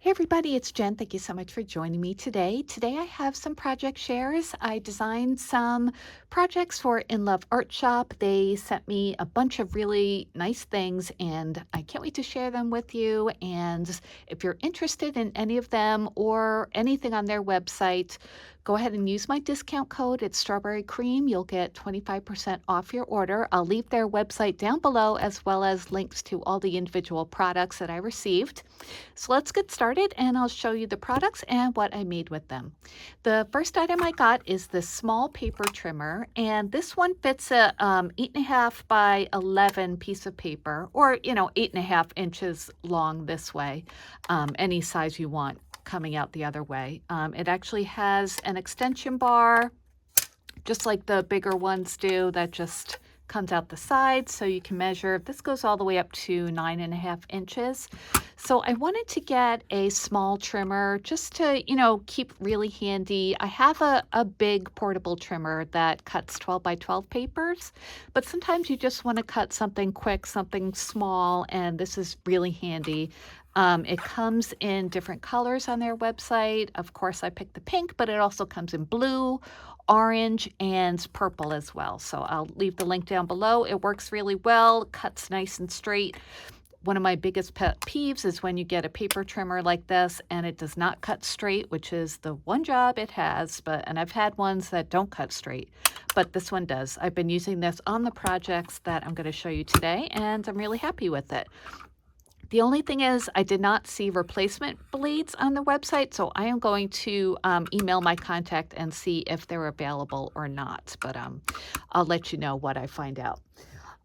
Hey everybody, it's Jen. Thank you so much for joining me today. Today I have some project shares. I designed some projects for Inloveartshop. They sent me a bunch of really nice things and I can't wait to share them with you. And if you're interested in any of them or anything on their website, go ahead and use my discount code. It's Strawberry Cream. You'll get 25% off your order. I'll leave their website down below as well as links to all the individual products that I received. So let's get started and I'll show you the products and what I made with them. The first item I got is this small paper trimmer, and this one fits a 8.5 by 11 piece of paper, or 8.5 inches long this way, any size you want coming out the other way. It actually has an extension bar, just like the bigger ones do, that just comes out the side so you can measure. This goes all the way up to 9.5 inches. So I wanted to get a small trimmer just to, keep really handy. I have a big portable trimmer that cuts 12 by 12 papers, but sometimes you just want to cut something quick, something small, and this is really handy. It comes in different colors on their website. Of course, I picked the pink, but it also comes in blue, orange, and purple as well. So I'll leave the link down below. It works really well, cuts nice and straight. One of my biggest pet peeves is when you get a paper trimmer like this and it does not cut straight, which is the one job it has, and I've had ones that don't cut straight, but this one does. I've been using this on the projects that I'm going to show you today, and I'm really happy with it. The only thing is I did not see replacement blades on the website, so I am going to email my contact and see if they're available or not, but I'll let you know what I find out.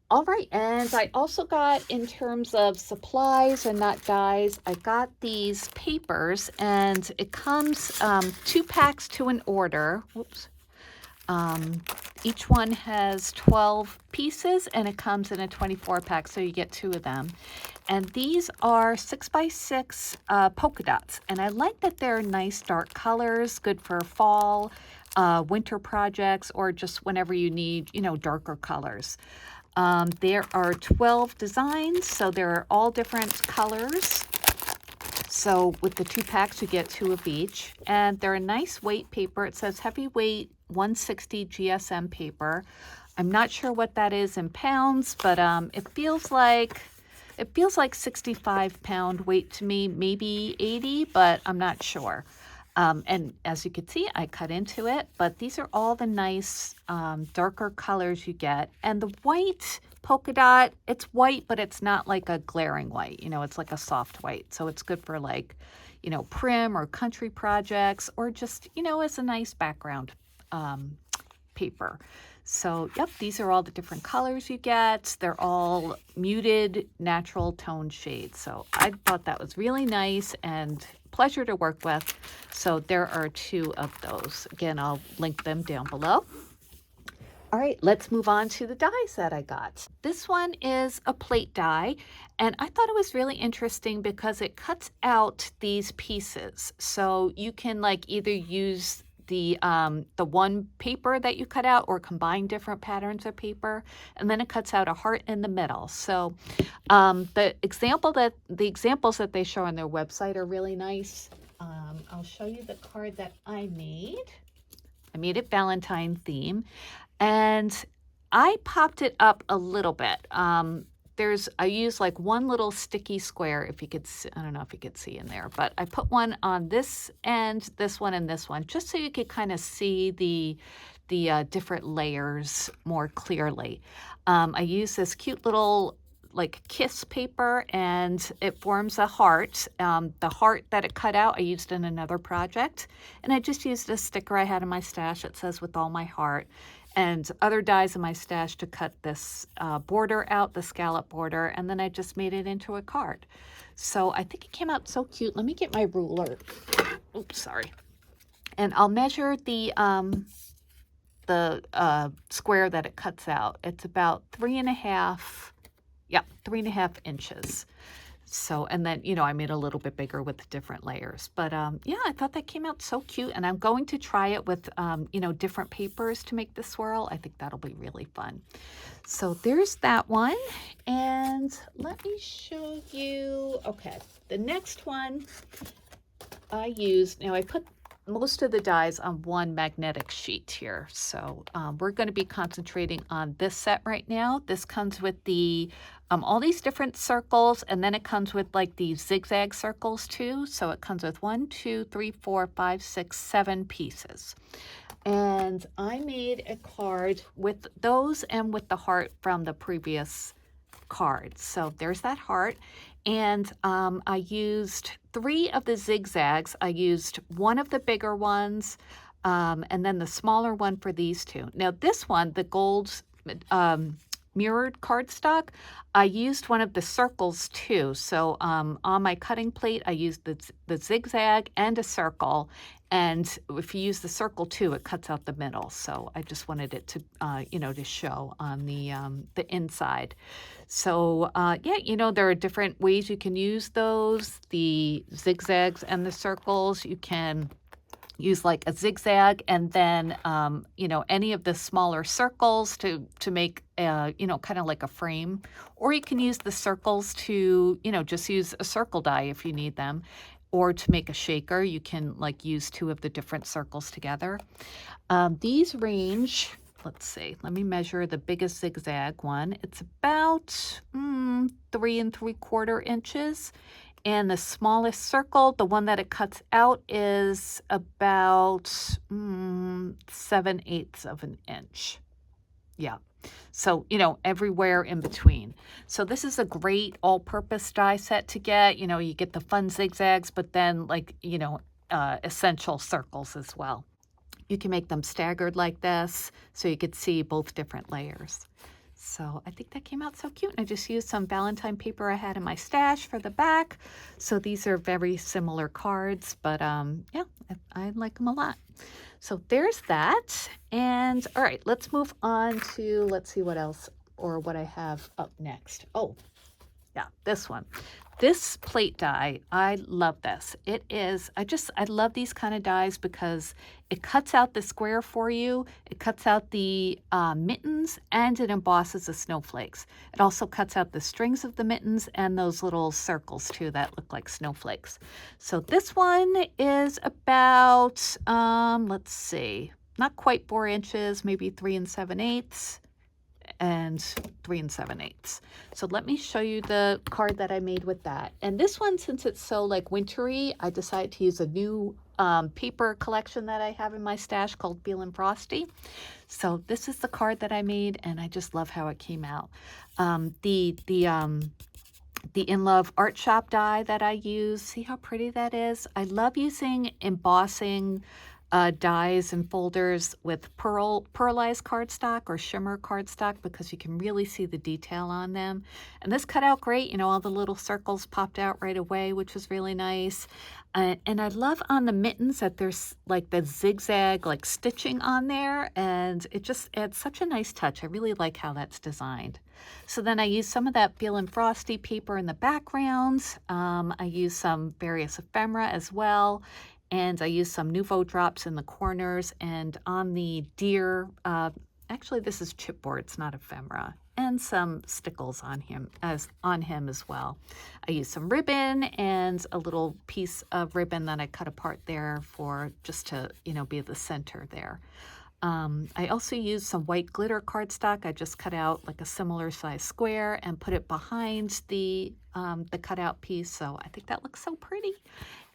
All right, and I also got, in terms of supplies and not dies, I got these papers, and it comes 2 packs to an order. Whoops. Each one has 12 pieces, and it comes in a 24 pack, so you get 2 of them. And these are 6 by 6 polka dots, and I like that they're nice dark colors, good for fall, winter projects, or just whenever you need, darker colors. There are 12 designs, so there are all different colors. So with the 2 packs, you get 2 of each. And they're a nice weight paper. It says heavyweight 160 GSM paper. I'm not sure what that is in pounds, but it feels like 65-pound weight to me, maybe 80, but I'm not sure. And as you can see, I cut into it, but these are all the nice darker colors you get. And the white polka dot, it's white, but it's not like a glaring white, it's like a soft white. So it's good for prim or country projects, or just, as a nice background paper. So, yep, these are all the different colors you get. They're all muted, natural tone shades. So I thought that was really nice and pleasure to work with. So there are 2 of those. Again, I'll link them down below. All right, let's move on to the dies that I got. This one is a plate die, and I thought it was really interesting because it cuts out these pieces. So you can either use the one paper that you cut out or combine different patterns of paper, and then it cuts out a heart in the middle. So the examples that they show on their website are really nice. I'll show you the card that I made. I made it Valentine theme, and I popped it up a little bit. I use one little sticky square, if you could see, I don't know if you could see in there, but I put one on this end, this one, and this one, just so you could kind of see the different layers more clearly. I use this cute little kiss paper, and it forms a heart. The heart that it cut out I used in another project, and I just used a sticker I had in my stash that says "with all my heart," and other dies in my stash to cut this border out, the scallop border, and then I just made it into a card. So I think it came out so cute. Let me get my ruler. Oops, sorry. And I'll measure the square that it cuts out. It's about 3.5 inches. So, and then, I made a little bit bigger with the different layers. But yeah, I thought that came out so cute. And I'm going to try it with, different papers to make the swirl. I think that'll be really fun. So there's that one. And let me show you, okay, the next one I used, now I put most of the dies on one magnetic sheet here. So we're going to be concentrating on this set right now. This comes with the all these different circles, and then it comes with like these zigzag circles too. So it comes with 1, 2, 3, 4, 5, 6, 7 pieces. And I made a card with those and with the heart from the previous card. So there's that heart. And I used 3 of the zigzags. I used one of the bigger ones and then the smaller one for these 2. Now this one, the gold mirrored cardstock, I used one of the circles too. So on my cutting plate, I used the zigzag and a circle. And if you use the circle too, it cuts out the middle. So I just wanted it to, to show on the inside. So yeah, there are different ways you can use those, the zigzags and the circles. You can use like a zigzag and then, any of the smaller circles to make, kind of like a frame. Or you can use the circles to, just use a circle die if you need them. Or to make a shaker, you can like use 2 of the different circles together. These range, let's see, let me measure the biggest zigzag one. It's about 3 3/4 inches. And the smallest circle, the one that it cuts out, is about 7/8 of an inch. Yeah. So, everywhere in between. So this is a great all-purpose die set to get. You get the fun zigzags, but then like, essential circles as well. You can make them staggered like this, so you could see both different layers. So I think that came out so cute. I just used some Valentine paper I had in my stash for the back. So these are very similar cards, but yeah, I like them a lot. So there's that. And all right, let's move on to, let's see what else or what I have up next. Oh, yeah, this one. This plate die, I love this. It is, I love these kind of dies because it cuts out the square for you, it cuts out the mittens, and it embosses the snowflakes. It also cuts out the strings of the mittens and those little circles too that look like snowflakes. So this one is about, let's see, not quite 4 inches, maybe 3 7/8 and 3 7/8. So let me show you the card that I made with that. And this one, since it's so like wintry, I decided to use a new paper collection that I have in my stash called Feelin' Frosty. So this is the card that I made, and I just love how it came out. The Inloveartshop die that I use, see how pretty that is? I love using embossing dies and folders with pearlized cardstock or shimmer cardstock because you can really see the detail on them. And this cut out great, all the little circles popped out right away, which was really nice. And I love on the mittens that there's like the zigzag like stitching on there, and it just adds such a nice touch. I really like how that's designed. So then I use some of that Feelin' Frosty paper in the background. I use some various ephemera as well. And I use some Nouveau drops in the corners and on the deer. Actually, this is chipboard, it's not ephemera. And some stickles on him as well. I use some ribbon and a little piece of ribbon that I cut apart there for just to, be the center there. I also used some white glitter cardstock. I just cut out like a similar size square and put it behind the cutout piece. So I think that looks so pretty.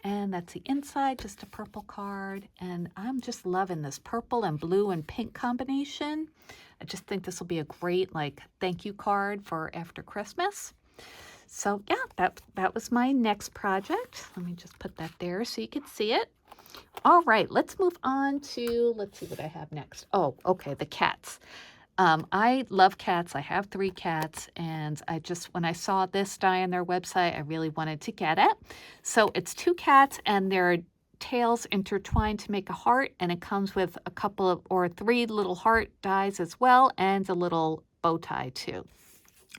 And that's the inside, just a purple card. And I'm just loving this purple and blue and pink combination. I just think this will be a great like thank you card for after Christmas. So yeah, that was my next project. Let me just put that there so you can see it. All right, let's move on to, let's see what I have next. Oh, okay, the cats. I love cats. I have 3 cats, and when I saw this die on their website, I really wanted to get it. So it's 2 cats and their tails intertwined to make a heart, and it comes with a couple of, or 3 little heart dies as well, and a little bow tie too.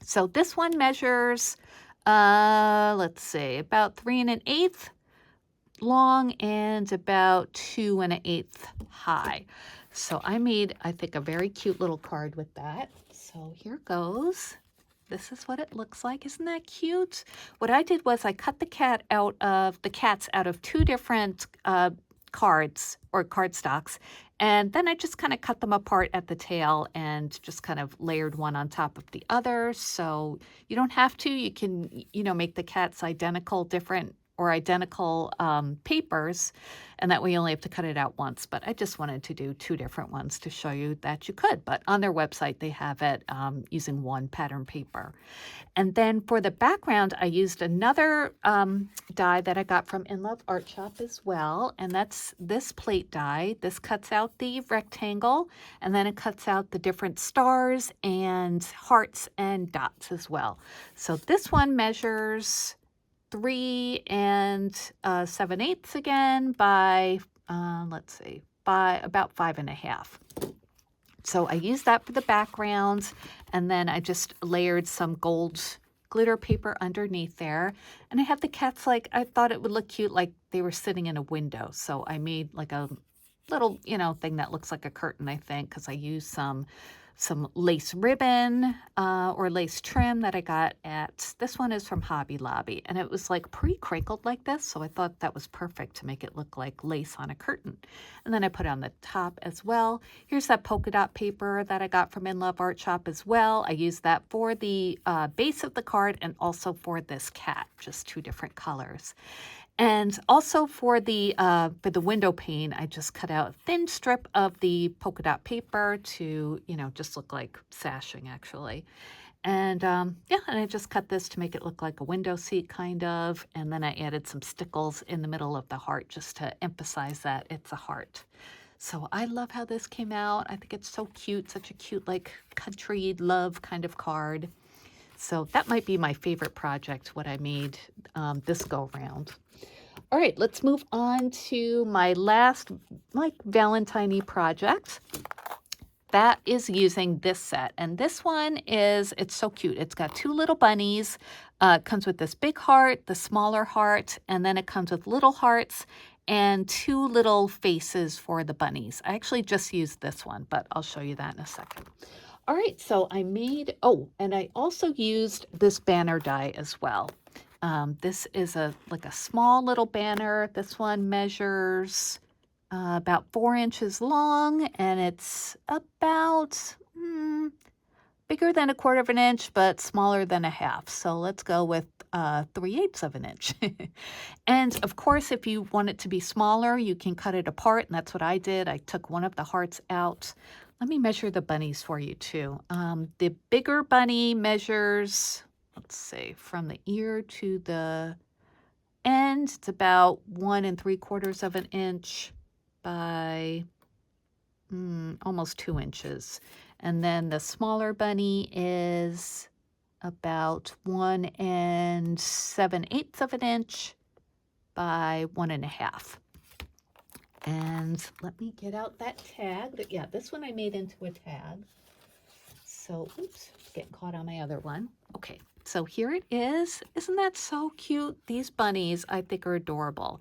So this one measures, let's see, about 3 1/8 long and about 2 1/8 high. So I made, I think, a very cute little card with that. So here goes. this is what it looks like. Isn't that cute? What I did was I cut the cats out of two different cards or cardstocks, and then I just kind of cut them apart at the tail and just kind of layered one on top of the other. So you don't have to. You can, make the cats identical papers, and that way you only have to cut it out once. But I just wanted to do two different ones to show you that you could. But on their website, they have it using one pattern paper. And then for the background, I used another die that I got from Inloveartshop as well, and that's this plate die. This cuts out the rectangle, and then it cuts out the different stars and hearts and dots as well. So this one measures 3 7/8 again by, by about 5.5. So I used that for the background, and then I just layered some gold glitter paper underneath there. And I have the cats, I thought it would look cute, like they were sitting in a window. So I made like a little, thing that looks like a curtain, I think, because I used some lace ribbon or lace trim that I got this one is from Hobby Lobby, and it was like pre-crinkled like this, so I thought that was perfect to make it look like lace on a curtain. And then I put it on the top as well. Here's that polka dot paper that I got from Inloveartshop as well. I used that for the base of the card and also for this cat, just two different colors. And also for the window pane, I just cut out a thin strip of the polka dot paper to, just look like sashing actually. And and I just cut this to make it look like a window seat kind of. And then I added some stickles in the middle of the heart just to emphasize that it's a heart. So I love how this came out. I think it's so cute, such a cute like country love kind of card. So that might be my favorite project, what I made this go round. All right, let's move on to my last Valentine-y project. That is using this set. And this one it's so cute. It's got two little bunnies. It comes with this big heart, the smaller heart, and then it comes with little hearts and two little faces for the bunnies. I actually just used this one, but I'll show you that in a second. All right, so I made, and I also used this banner die as well. This is a small little banner. This one measures about 4 inches long, and it's about bigger than 1/4 of an inch, but smaller than a half. So let's go with 3/8 of an inch. And of course, if you want it to be smaller, you can cut it apart, and that's what I did. I took one of the hearts out. Let me measure the bunnies for you too. The bigger bunny measures, let's see, from the ear to the end, it's about 1 3/4 of an inch by almost 2 inches. And then the smaller bunny is about 1 7/8 of an inch by 1.5. And let me get out that tag. Yeah, this one I made into a tag. So, oops, getting caught on my other one. Okay, so here it is. Isn't that so cute? These bunnies, I think, are adorable.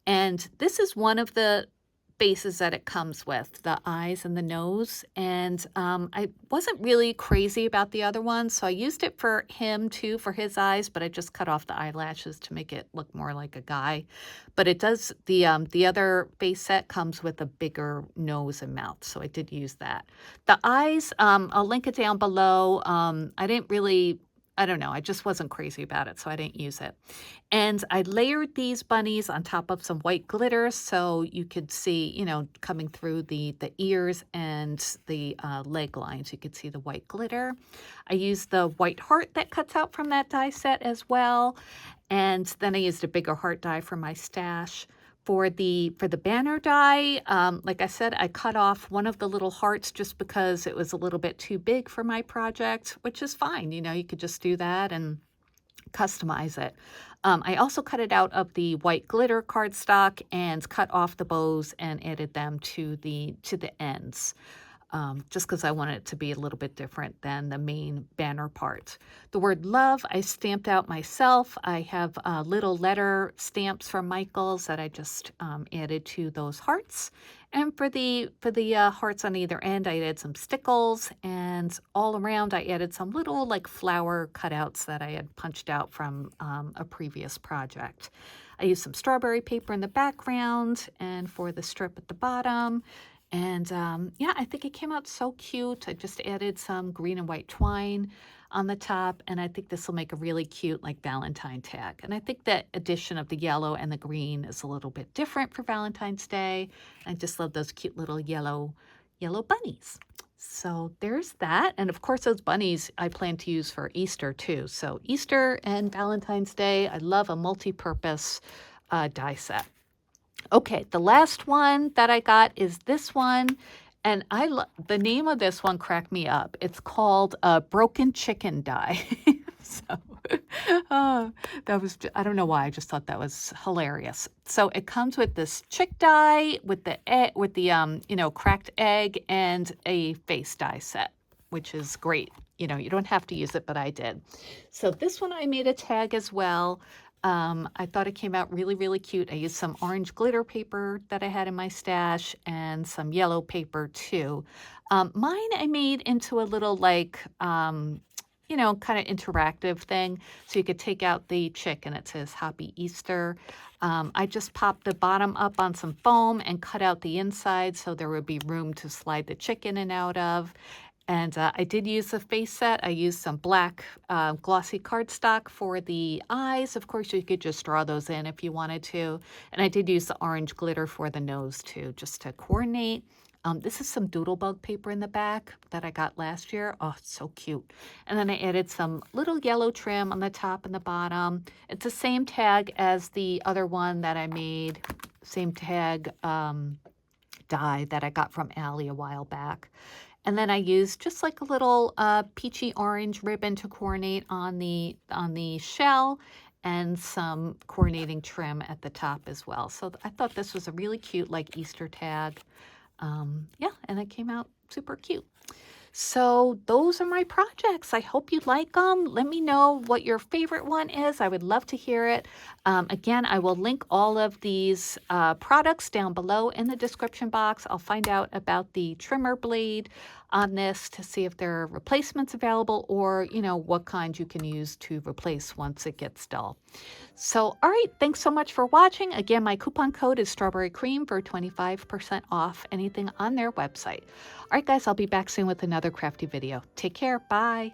And this is one of the bases that it comes with, the eyes and the nose. And I wasn't really crazy about the other one, so I used it for him too, for his eyes, but I just cut off the eyelashes to make it look more like a guy. But it does, the other base set comes with a bigger nose and mouth, so I did use that. The eyes, I'll link it down below. I don't know, I just wasn't crazy about it, so I didn't use it. And I layered these bunnies on top of some white glitter so you could see, coming through the ears and the leg lines, you could see the white glitter. I used the white heart that cuts out from that die set as well. And then I used a bigger heart die for my stash. For the banner die, like I said, I cut off one of the little hearts just because it was a little bit too big for my project, which is fine. You could just do that and customize it. I also cut it out of the white glitter cardstock and cut off the bows and added them to the ends. just because I wanted it to be a little bit different than the main banner part. The word love, I stamped out myself. I have little letter stamps from Michaels that I just added to those hearts. And for the hearts on either end, I added some stickles, and all around I added some little like flower cutouts that I had punched out from a previous project. I used some strawberry paper in the background and for the strip at the bottom. And yeah, I think it came out so cute. I just added some green and white twine on the top, and I think this will make a really cute like Valentine tag. And I think that addition of the yellow and the green is a little bit different for Valentine's Day. I just love those cute little yellow bunnies. So there's that. And of course, those bunnies I plan to use for Easter too. So Easter and Valentine's Day, I love a multi-purpose die set. Okay, the last one that I got is this one, and the name of this one cracked me up. It's called a Broken Chicken Die. So I don't know why, I just thought that was hilarious. So it comes with this chick die with the cracked egg and a face die set, which is great. You don't have to use it, but I did. So this one I made a tag as well. I thought it came out really, really cute. I used some orange glitter paper that I had in my stash and some yellow paper too. Mine I made into a little like, kind of interactive thing. So you could take out the chick and it says Happy Easter. I just popped the bottom up on some foam and cut out the inside so there would be room to slide the chick in and out of. And I did use the face set. I used some black glossy cardstock for the eyes. Of course, you could just draw those in if you wanted to. And I did use the orange glitter for the nose too, just to coordinate. This is some Doodlebug paper in the back that I got last year. Oh, it's so cute. And then I added some little yellow trim on the top and the bottom. It's the same tag as the other one that I made. Same tag die that I got from Allie a while back. And then I used just like a little peachy orange ribbon to coordinate on the shell and some coordinating trim at the top as well. So I thought this was a really cute like Easter tag. Yeah, and it came out super cute. So those are my projects. I hope you like them. Let me know what your favorite one is. I would love to hear it. Again, I will link all of these products down below in the description box. I'll find out about the trimmer blade on this to see if there are replacements available or, what kind you can use to replace once it gets dull. So, all right, thanks so much for watching. Again, my coupon code is Strawberry Cream for 25% off anything on their website. All right, guys, I'll be back soon with another crafty video. Take care. Bye.